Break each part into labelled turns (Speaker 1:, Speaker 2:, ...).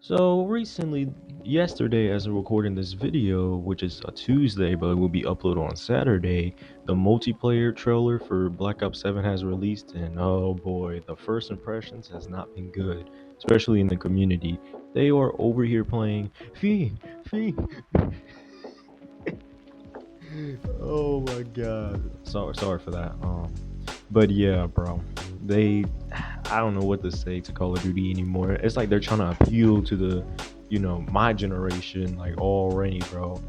Speaker 1: So recently, yesterday, as I'm recording this video, which is a Tuesday, but it will be uploaded on Saturday, the multiplayer trailer for Black Ops 7 has released, and oh boy, the first impressions has not been good, especially in the community. They are over here playing Fee, Fee. Oh my god. Sorry for that. But yeah, bro. They I don't know what to say to Call of Duty anymore. It's like they're trying to appeal to my generation like already, bro.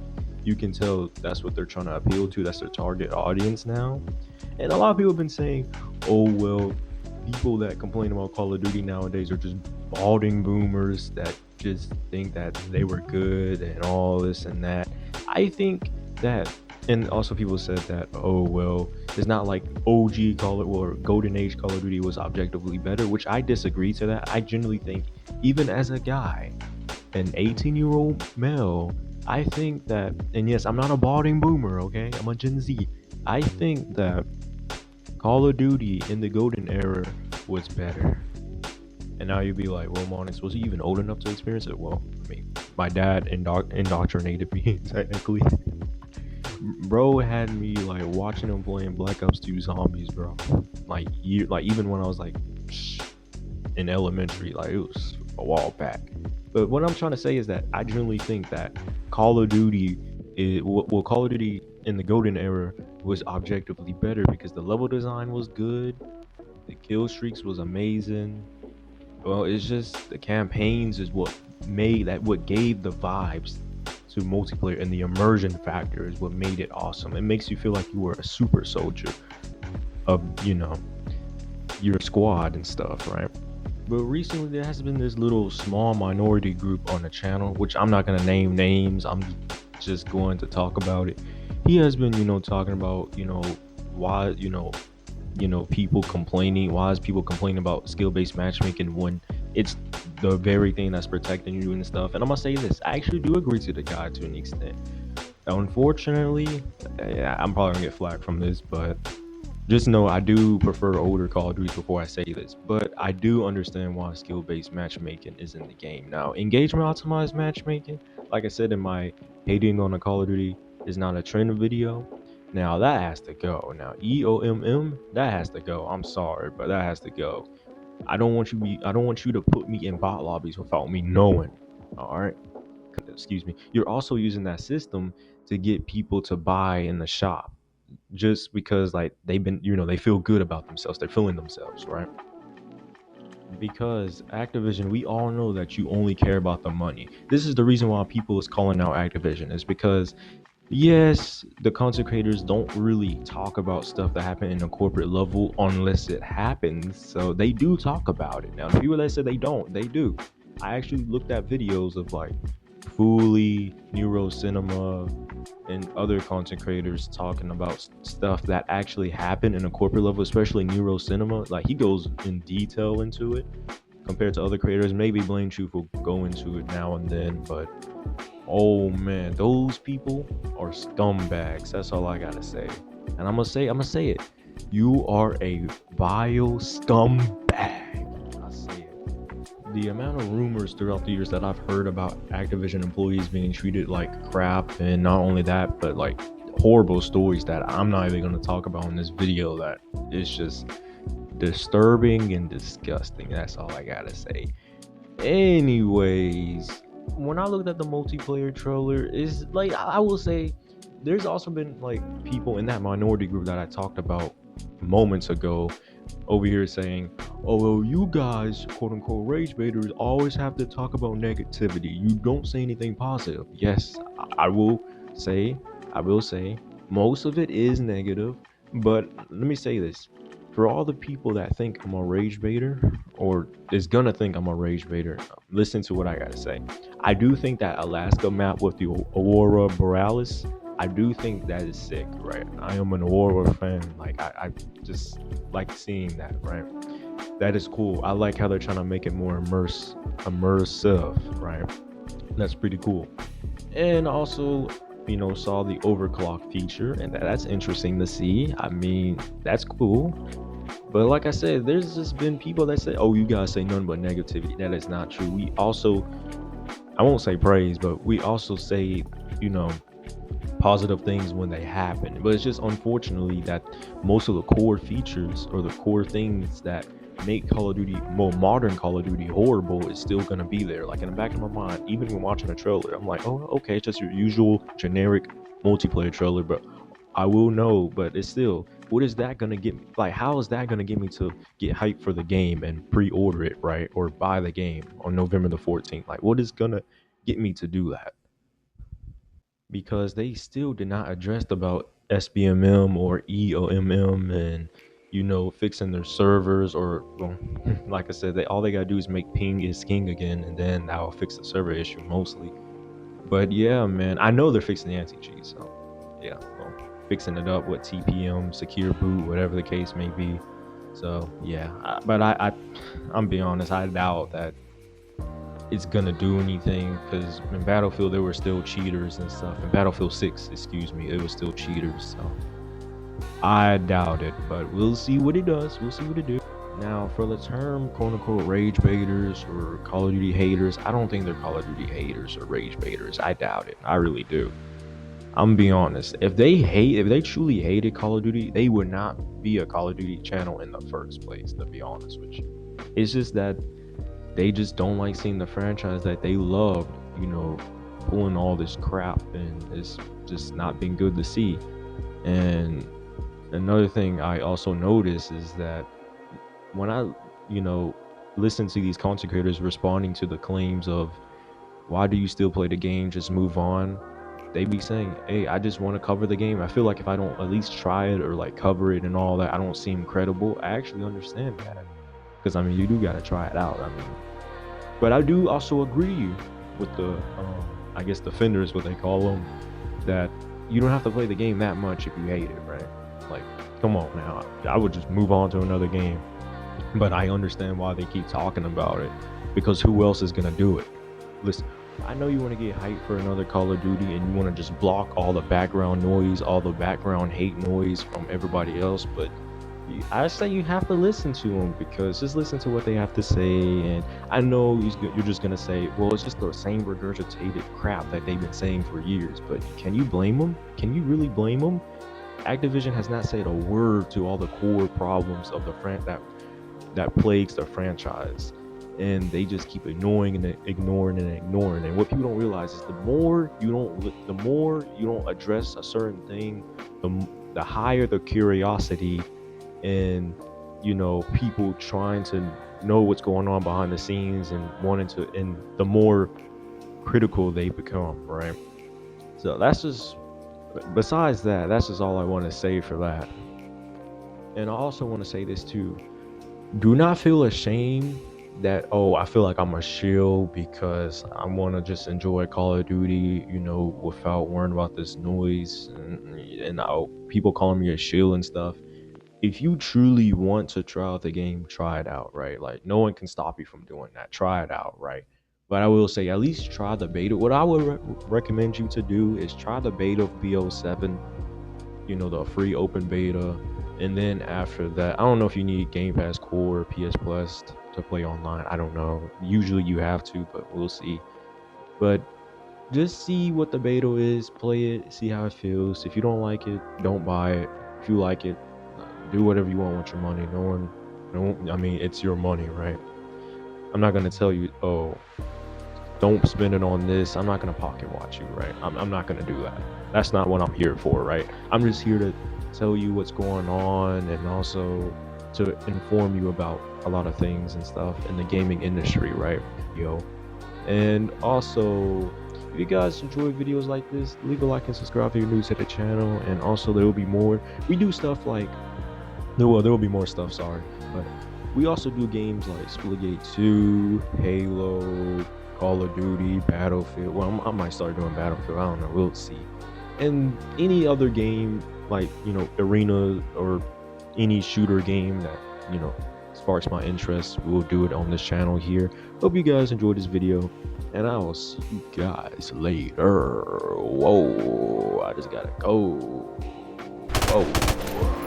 Speaker 1: You can tell that's what they're trying to appeal to. That's their target audience now. And a lot of people have been saying, "Oh, well, people that complain about Call of Duty nowadays are just balding boomers that just think that they were good and all this and that." I think that, and also people said that, oh well, it's not like OG Call of or Golden Age Call of Duty was objectively better, which I disagree to that. I generally think, even as a guy, an 18-year-old male, I think that, and yes, I'm not a balding boomer, okay? I'm a Gen Z. I think that Call of Duty in the Golden Era was better. And now you'd be like, well, Monix, was he even old enough to experience it? Well, I mean, my dad indoctrinated me, technically. Bro had me like watching him playing Black Ops 2 Zombies, bro. Like even when I was like in elementary, like it was a while back. But what I'm trying to say is that I generally think that Call of Duty Call of Duty in the Golden Era was objectively better because the level design was good, the kill streaks was amazing. Well, it's just the campaigns is what gave the vibes to multiplayer, and the immersion factor is what made it awesome. It makes you feel like you were a super soldier of your squad and stuff, right? But recently there has been this little small minority group on the channel, which I'm not gonna name names. I'm just going to talk about it. He has been, talking about, why, people complaining. Why is people complaining about skill-based matchmaking when it's the very thing that's protecting you and stuff? And I'm gonna say this: I actually do agree to the guy to an extent. Unfortunately, yeah, I'm probably gonna get flack from this, but just know I do prefer older Call of Duty before I say this. But I do understand why skill-based matchmaking is in the game now. Engagement optimized matchmaking, like I said in my hating on the Call of Duty is not a trend video. Now that has to go. Now EOMM, that has to go. I'm sorry, but that has to go. I don't want you to put me in bot lobbies without me knowing. All right. Excuse me. You're also using that system to get people to buy in the shop just because like they've been, they feel good about themselves. They're feeling themselves, right? Because Activision, we all know that you only care about the money. This is the reason why people is calling out Activision, is because yes, the content creators don't really talk about stuff that happened in a corporate level unless it happens. So they do talk about it. Now, the people that said they don't, they do. I actually looked at videos of like Fully, Neuro Cinema, and other content creators talking about stuff that actually happened in a corporate level, especially Neuro Cinema. Like he goes in detail into it compared to other creators. Maybe Blame Truth will go into it now and then, but oh man, those people are scumbags. That's all I gotta say. And I'm gonna say it. You are a vile scumbag. I say it. The amount of rumors throughout the years that I've heard about Activision employees being treated like crap, and not only that, but like horrible stories that I'm not even gonna talk about in this video, that is just disturbing and disgusting. That's all I gotta say. Anyways, when I looked at the multiplayer trailer, is like I will say there's also been like people in that minority group that I talked about moments ago over here saying, oh well, you guys, quote unquote rage baiters, always have to talk about negativity. You don't say anything positive. Yes, say I will say most of it is negative, but let me say this. For all the people that think I'm a rage baiter, or is gonna think I'm a rage baiter, listen to what I gotta say. I do think that Alaska map with the Aurora Borealis, I do think that is sick, right? I am an Aurora fan. Like I just like seeing that, right? That is cool. I like how they're trying to make it more immersive, right? That's pretty cool. And also, saw the overclock feature, and that's interesting to see. I mean, that's cool. But like I said, there's just been people that say, oh, you guys say nothing but negativity. That is not true. We also I won't say praise, but we also say, you know, positive things when they happen. But it's just unfortunately that most of the core features or the core things that make Call of Duty, more modern Call of Duty, horrible is still gonna be there. Like in the back of my mind, even when watching a trailer, I'm like, oh, okay, it's just your usual generic multiplayer trailer, but I will know, but it's still, what is that gonna get me? Like, how is that gonna get me to get hyped for the game and pre-order it, right? Or buy the game on November the 14th? Like, what is gonna get me to do that? Because they still did not address about SBMM or EOMM and fixing their servers or well, like I said, they all they gotta do is make ping is king again and then that'll fix the server issue mostly. But yeah, man, I know they're fixing the anti-cheat, so yeah, well, fixing it up with TPM, secure boot, whatever the case may be. So yeah, I'm being honest, I doubt that it's gonna do anything because in Battlefield there were still cheaters and stuff. In Battlefield 6, excuse me, it was still cheaters. So I doubt it, but we'll see what it does. We'll see what it do. Now, for the term quote unquote rage baiters or Call of Duty haters, I don't think they're Call of Duty haters or rage baiters. I doubt it. I really do. I'm being honest. If they truly hated Call of Duty, they would not be a Call of Duty channel in the first place, to be honest with you. It's just that they just don't like seeing the franchise that they loved, pulling all this crap, and it's just not been good to see. And another thing I also notice is that when I, listen to these content creators responding to the claims of why do you still play the game, just move on, they be saying, hey, I just want to cover the game. I feel like if I don't at least try it or like cover it and all that, I don't seem credible. I actually understand that because I mean, you do got to try it out. I mean, but I do also agree with the I guess defenders, what they call them, that you don't have to play the game that much if you hate it, right? Like, come on now, I would just move on to another game. But I understand why they keep talking about it, because who else is gonna do it? Listen, I know you want to get hyped for another Call of Duty and you want to just block all the background noise, all the background hate noise from everybody else, but I say you have to listen to them, because just listen to what they have to say. And I know you're just gonna say, well, it's just the same regurgitated crap that they've been saying for years, but can you blame them? Can you really blame them? Activision has not said a word to all the core problems of the that plagues the franchise, and they just keep ignoring and ignoring and ignoring. And what people don't realize is the more you don't address a certain thing, the higher the curiosity and people trying to know what's going on behind the scenes and wanting to, and the more critical they become, right? So besides that, that's just all I want to say for that. And I also want to say this too: do not feel ashamed that, oh, I feel like I'm a shill because I want to just enjoy Call of Duty, without worrying about this noise and people calling me a shill and stuff. If you truly want to try out the game, try it out, right? Like, no one can stop you from doing that. Try it out, right? But I will say, at least try the beta. What I would recommend you to do is try the beta of BO7, the free open beta. And then after that, I don't know if you need Game Pass Core or PS Plus to play online. I don't know. Usually you have to, but we'll see. But just see what the beta is, play it, see how it feels. If you don't like it, don't buy it. If you like it, do whatever you want with your money. I mean, it's your money, right? I'm not gonna tell you, oh, don't spend it on this. I'm not gonna pocket watch you, right? I'm not gonna do that. That's not what I'm here for, right? I'm just here to tell you what's going on and also to inform you about a lot of things and stuff in the gaming industry, right? And also, if you guys enjoy videos like this, leave a like and subscribe if you're new to the channel. And also, there will be more. We do stuff like there will be more stuff, sorry, but we also do games like Splitgate 2, Halo, Call of Duty, Battlefield. Well, I might start doing Battlefield, I don't know, we'll see. And any other game like, Arena or any shooter game that, sparks my interest, we'll do it on this channel here. Hope you guys enjoyed this video, and I will see you guys later. Whoa, I just gotta go. Whoa.